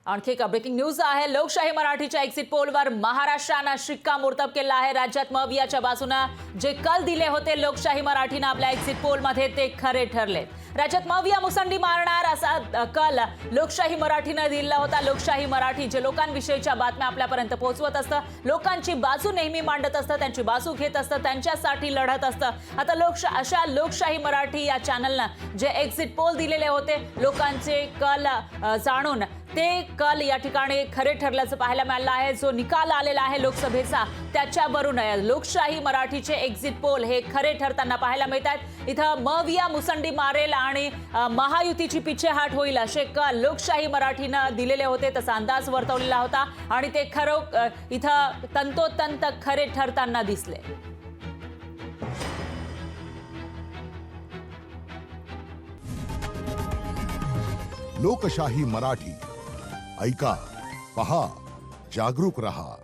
आणखी एक breaking news आहे। लोकशाही मराठीच्या एक्झिट पोलवर महाराष्ट्रानं शिक्कामोर्तब केलं आहे। राज्यात मवियाच्या बाजूने जे कल दिले होते लोकशाही मराठीनं आपल्या एक्झिट पोलमध्ये ते खरे ठरले। राज्यात मविया मुसंडी मारणार असा कल लोकशाही मराठीनं दिला होता। लोकशाही मराठी जे लोकांविषयीच्या बातम्या आपल्यापर्यंत पोहोचवत असतं, लोकांची बाजू नेहमी मांडत असतं, त्यांची बाजू घेत असतं, त्यांच्यासाठी लढत असतं। आता अशा लोकशाही मराठी या चॅनलनं जे एक्झिट पोल दिलेले होते लोकांचे कल जाणून ते कल या ठिकाणी खरे ठरल्याचं पाहायला मिळालं आहे। जो निकाल आलेला आहे लोकसभेचा त्याच्यावरून लोकशाही मराठीचे एक्झिट पोल हे खरे ठरताना पाहायला मिळतात। इथं मविया मुसंडी मारेल आणि महायुतीची पिछेहाट होईल असे कल लोकशाही मराठीनं दिलेले होते, तसा अंदाज वर्तवलेला होता आणि ते खरं इथं तंतोतंत खरे ठरताना दिसले। लोकशाही मराठी ऐका, पहा, जागरूक रहा।